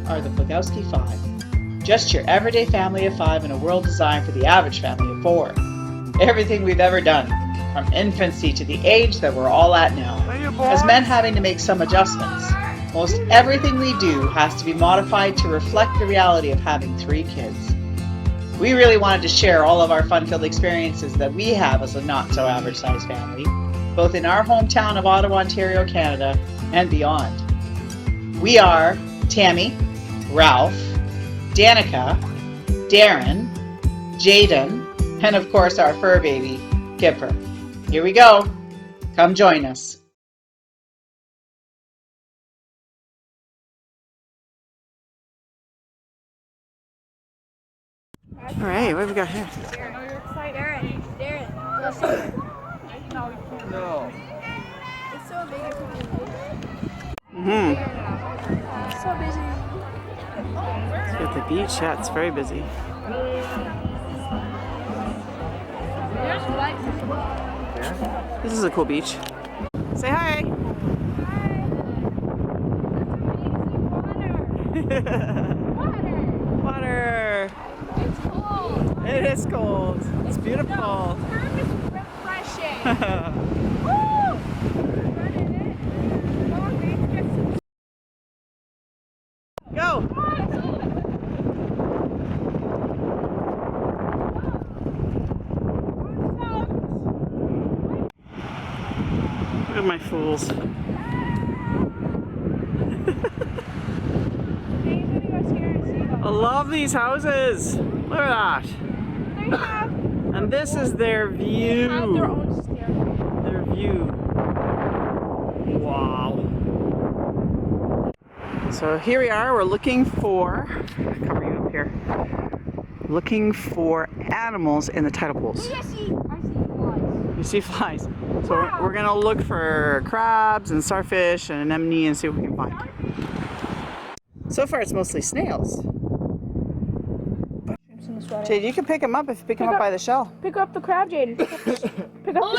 are the Bogowski Five. Just your everyday family of five in a world designed for the average family of four. Everything we've ever done, from infancy to the age that we're all at now, as men having to make some adjustments. Most everything we do has to be modified to reflect the reality of having 3 kids. We really wanted to share all of our fun-filled experiences that we have as a not-so-average sized family, both in our hometown of Ottawa, Ontario, Canada, and beyond. We are Tammy, Ralph, Danica, Darren, Jaden, and of course our fur baby, Kipper. Here we go. Come join us. All right, what have we got here? Darren, go see it. No. It's so big. It's so busy. Let's go to the beach. Yeah, it's very busy. This is a cool beach. Say hi. Water. It's cold. It is cold. It's beautiful. No, it's refreshing. Woo! Go. Look at my fools. I love these houses. Look at that. And this is their view. They have their own stairway. Their view. Wow. So here we are. We're looking for. I'm covering up here. Looking for animals in the tidal pools. I see flies. You see flies. So we're gonna look for crabs and starfish and anemone and see what we can find. So far, it's mostly snails. Jade, you can pick them up if you pick them up by the shell. Pick up the crab, Jaden. Pick up the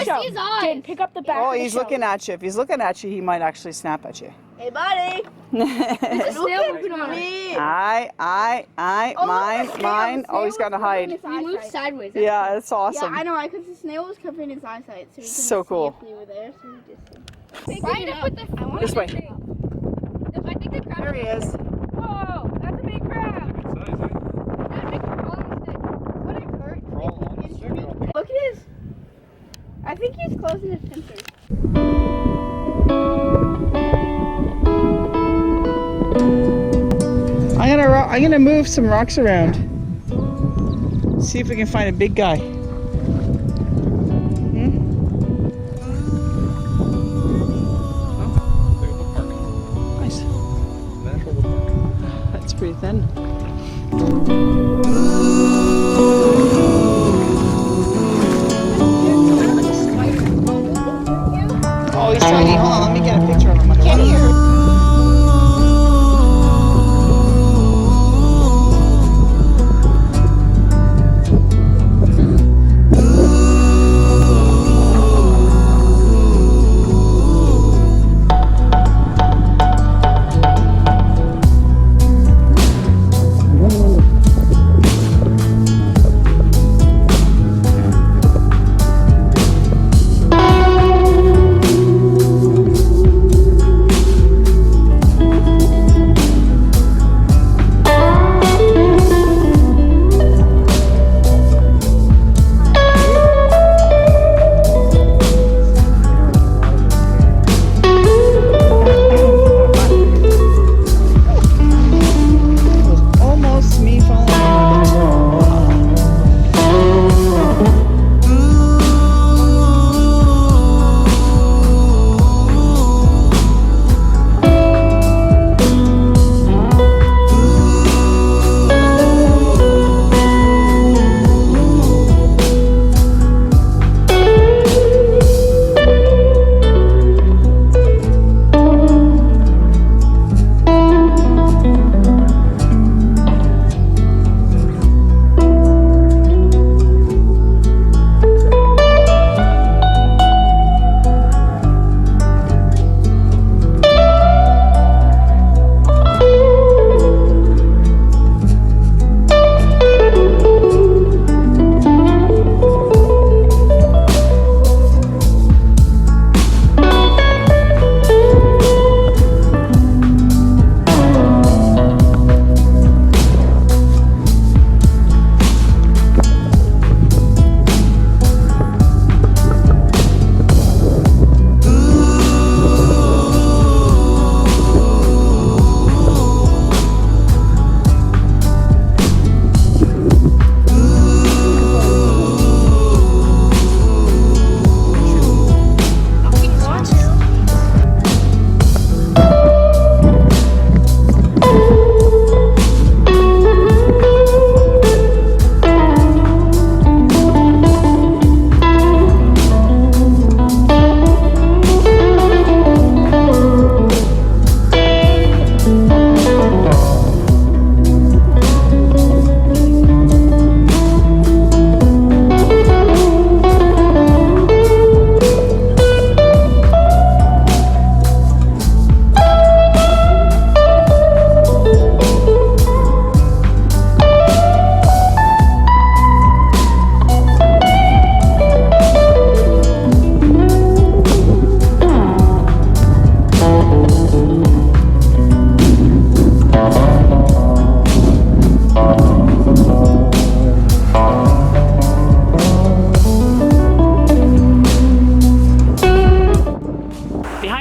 shell. Jaden, pick up the back. Oh, of the he's shell. looking at you. If he's looking at you, he might actually snap at you. Hey, buddy. Look at me. Mine. Oh, he's gonna hide. He moved sideways. Yeah, that's awesome. Yeah, I know. Because the snail was covering his eyesight, so he So cool. see if we were there. So he just. This way. I think the crab. There he is. Whoa, that's a big crab. What size, eh? That makes a crawling stick. Would it hurt? Crawl on the stick. Look at his. I think he's closing his pincers. I'm gonna move some rocks around. See if we can find a big guy. Nice. That's pretty thin. Oh, he's tiny. Hold on, let me get a picture of him. Can you?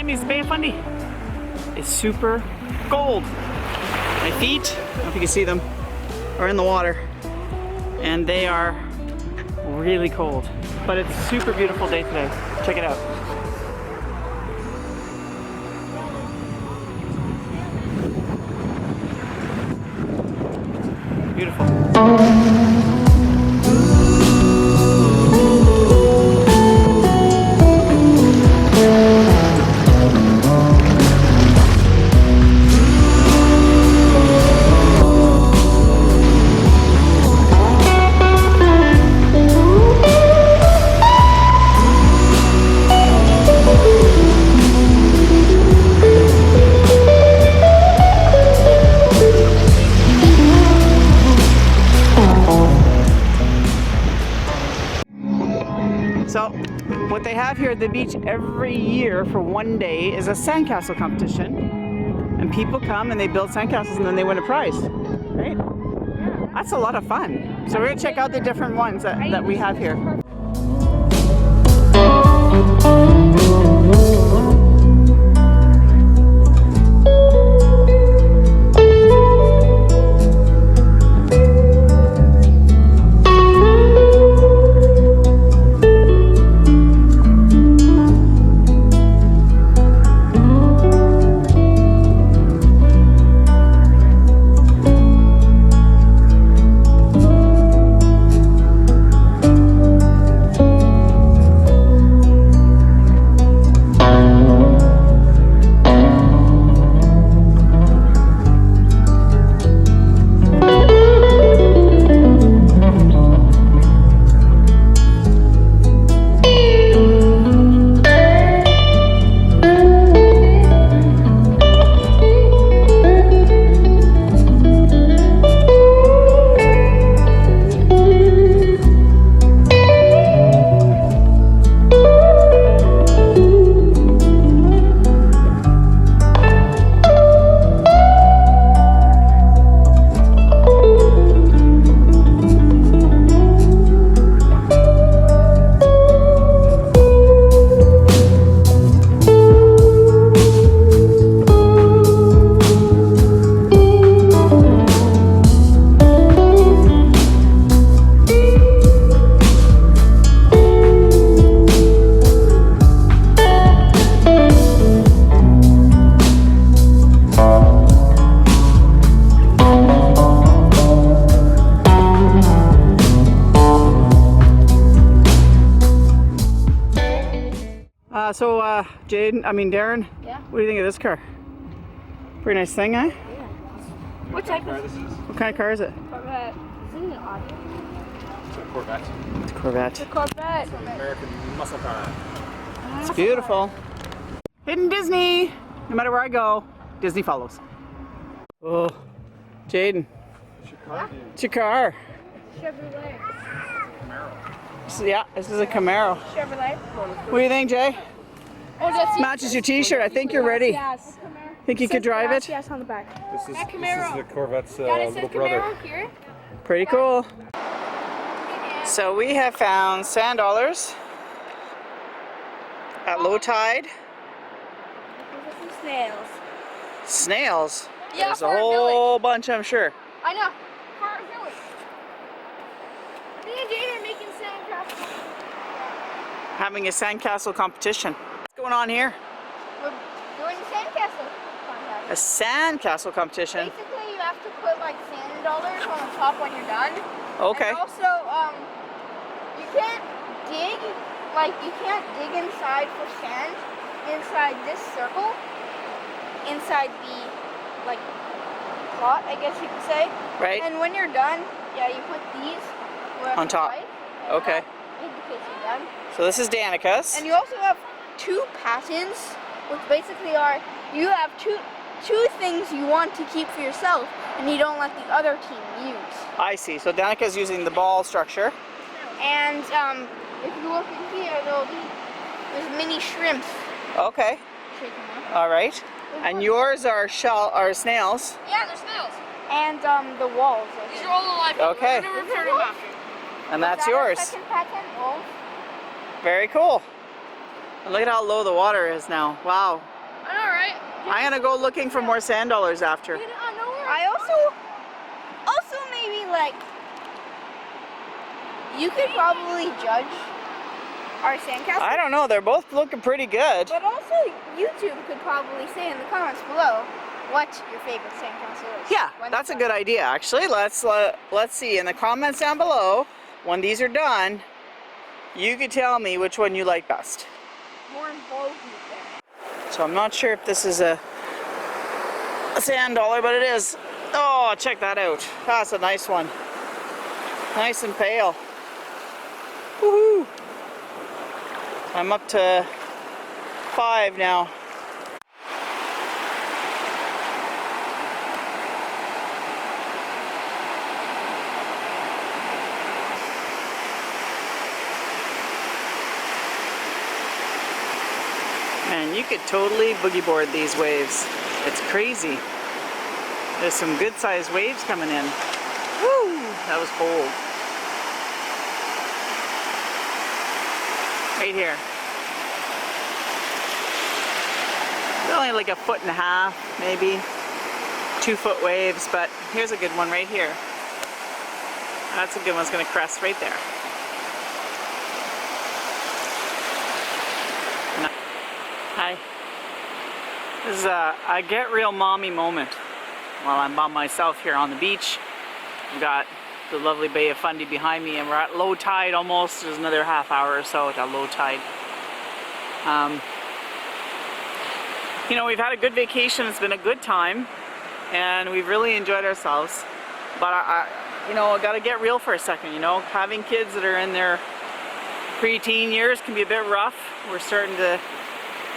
behind me is the Bay of Fundy. It's super cold. My feet, I don't know if you can see them, are in the water. And they are really cold. But it's a super beautiful day today. Check it out. Beautiful. So, what they have here at the beach every year for one day is a sandcastle competition. And people come and they build sandcastles and then they win a prize, right? That's a lot of fun. So we're gonna check out the different ones that we have here. Darren, Yeah? what do you think of this car? Pretty nice thing, eh? Yeah. What type of this is? What kind of car is it? Corvette? Isn't it audio? It's a Corvette. It's a Corvette. The Corvette. American muscle car. It's beautiful. Hidden Disney! No matter where I go, Disney follows. Oh, Jaden. What's your car, dude? It's your car. Chevrolet. So, yeah, this is a Camaro. Chevrolet. What do you think, Jay? Oh, that's Matches your t-shirt. I think you're ready. Yes. Think you could drive it? Yes, on the back. This is Camaro. the Corvette's Yeah, it little says brother. Camaro here. Pretty cool. So we have found sand dollars at low tide. Some snails. Snails. Yeah, There's for a our whole bunch, I'm sure. I know. For our village. Me and Jade are making sandcastles. Having a sandcastle competition. What's going on here? We're doing a sandcastle contest. A sandcastle competition. Basically, you have to put like sand dollars on the top when you're done. Okay. And also, you can't dig, inside for sand inside this circle, inside the, plot, I guess you could say. Right. And when you're done, yeah, you put these On top. Right, Okay. that indicates you're done. So this is Danica's. And you also have 2 patents, which basically are, you have two things you want to keep for yourself, and you don't let the other team use. I see. So Danica's using the ball structure. And if you look in here, there's mini shrimps. Okay. Shake them up. All right. And yours are snails. Yeah, they're snails. And the walls. These are all alive. Okay. We're gonna repair them after. And that's Is that our yours. second patent? Wolf? Very cool. And look at how low the water is now. Wow. Alright. I'm gonna go looking for more sand dollars after. I also maybe like, you could probably judge our sandcastle. I don't know, they're both looking pretty good. But also YouTube could probably say in the comments below what your favorite sandcastle is. Yeah, that's a good idea actually. Let's see in the comments down below when these are done. You could tell me which one you like best. More involvement there. So I'm not sure if this is a sand dollar, but it is. Oh, check that out. That's a nice one. Nice and pale. Woohoo! I'm up to 5 now. Man, you could totally boogie board these waves. It's crazy. There's some good sized waves coming in. Woo! That was cold. Right here. They're only like 1.5 feet, maybe 2 foot waves, but here's a good one right here. That's a good one. It's gonna crest right there. Hi. This is a get real mommy moment while I'm by myself here on the beach. We've got the lovely Bay of Fundy behind me and we're at low tide almost. There's another half hour or so at low tide. You know, we've had a good vacation. It's been a good time and we've really enjoyed ourselves. But you know, I gotta get real for a second, you know. Having kids that are in their pre-teen years can be a bit rough. We're starting to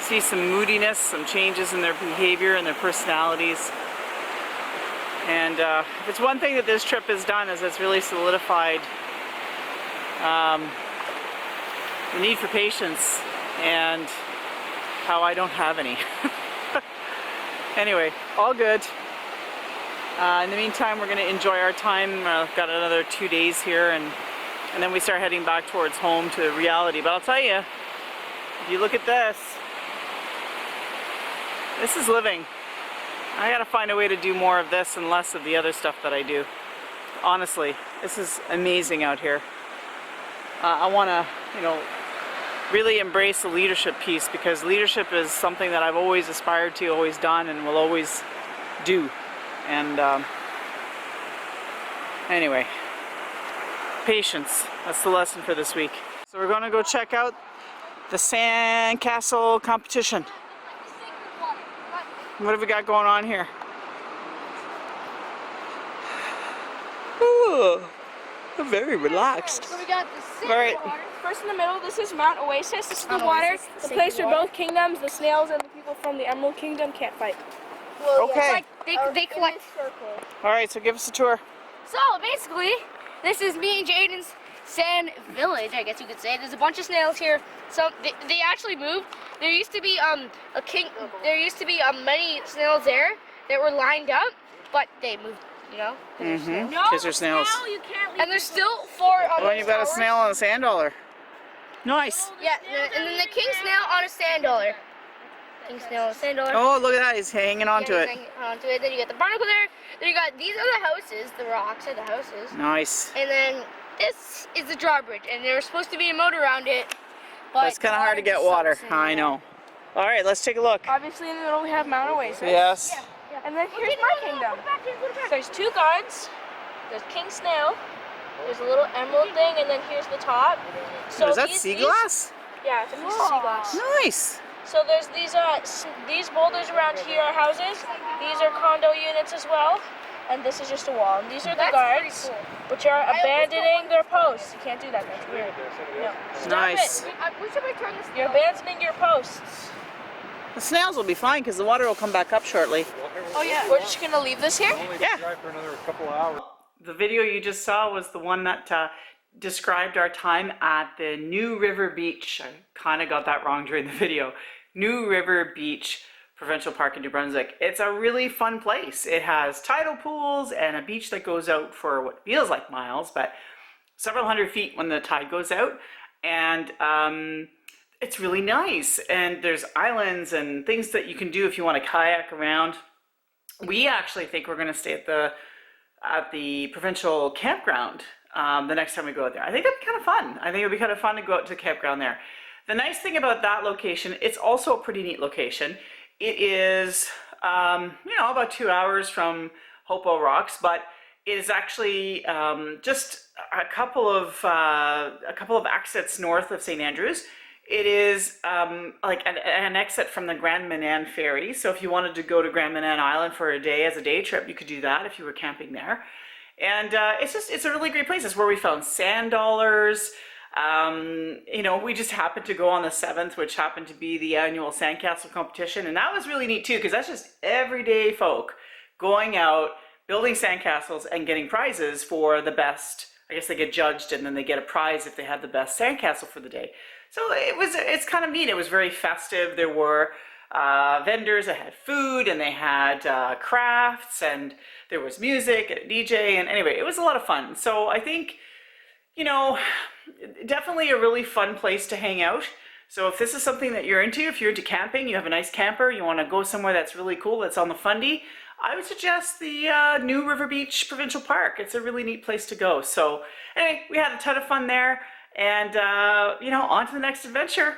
see some moodiness, some changes in their behavior and their personalities. And if it's one thing that this trip has done is it's really solidified the need for patience and how I don't have any. Anyway, all good. In the meantime, we're going to enjoy our time. Got another 2 days here and then we start heading back towards home to reality. But I'll tell you, if you look at this is living. I gotta find a way to do more of this and less of the other stuff that I do. Honestly, this is amazing out here. I wanna, you know, really embrace the leadership piece because leadership is something that I've always aspired to, always done, and will always do. And anyway, patience. That's the lesson for this week. So we're gonna go check out the Sandcastle Competition. What have we got going on here? Ooh, I'm very relaxed. So we got the All right. water. First in the middle, this is Mount Oasis. This is the water, the place where both kingdoms, the snails and the people from the Emerald Kingdom, can't fight. Well, Okay. They collect. All right, so give us a tour. So basically, this is me and Jaden's sand village, I guess you could say. There's a bunch of snails here. So they actually moved. There used to be many snails there that were lined up, but they moved. You know. Mm-hmm. No, Because they're snails. you can't leave. And there's still 4 on Oh, and you've got a snail and a sand dollar. Nice. Yeah, and then the king snail on a sand dollar. King snail on a sand dollar. Oh, look at that. He's hanging on to it. Onto it. Then you got the barnacle there. Then you got these are the houses. The rocks are the houses. Nice. And then this is the drawbridge, and there was supposed to be a moat around it. But it's kind of hard to get water. I know. All right, let's take a look. Obviously, in the middle we have Mount Oasis. Yes. And then here's my kingdom. There's 2 guards. There's King Snail. There's a little emerald thing, and then here's the top. So Is that sea glass? Yeah, it's a piece of sea glass. Nice. So there's these boulders around here are houses. These are condo units as well. And this is just a wall. And these are the guards, which are abandoning their posts. You can't do that. That's weird. No. Stop Nice. it. We should return this. You're abandoning your posts. The snails will be fine because the water will come back up shortly. Oh yeah. We're just gonna leave this here. Yeah. Drive for another couple hours. The video you just saw was the one that described our time at the New River Beach. I kind of got that wrong during the video. New River Beach Provincial Park in New Brunswick. It's a really fun place. It has tidal pools and a beach that goes out for what feels like miles, but several hundred feet when the tide goes out. And it's really nice. And there's islands and things that you can do if you want to kayak around. We actually think we're going to stay at the provincial campground the next time we go out there. I think that'd be kind of fun. I think it'd be kind of fun to go out to the campground there. The nice thing about that location, it's also a pretty neat location. It is, you know, about 2 hours from Hopo Rocks, but it is actually just a couple of exits north of St. Andrews. It is like an exit from the Grand Manan ferry. So if you wanted to go to Grand Manan Island for a day as a day trip, you could do that if you were camping there. And it's a really great place. It's where we found sand dollars. You know, we just happened to go on the 7th, which happened to be the annual Sandcastle Competition. And that was really neat too, because that's just everyday folk going out, building sandcastles and getting prizes for the best. I guess they get judged and then they get a prize if they had the best sandcastle for the day. So it's kind of neat. It was very festive. There were vendors that had food and they had crafts and there was music and a DJ. And anyway, it was a lot of fun. So I think, you know, definitely a really fun place to hang out. So if this is something that you're into, if you're into camping, you have a nice camper, you want to go somewhere that's really cool, that's on the Fundy, I would suggest the new River Beach Provincial Park. It's a really neat place to go. So anyway, we had a ton of fun there. And, you know, on to the next adventure.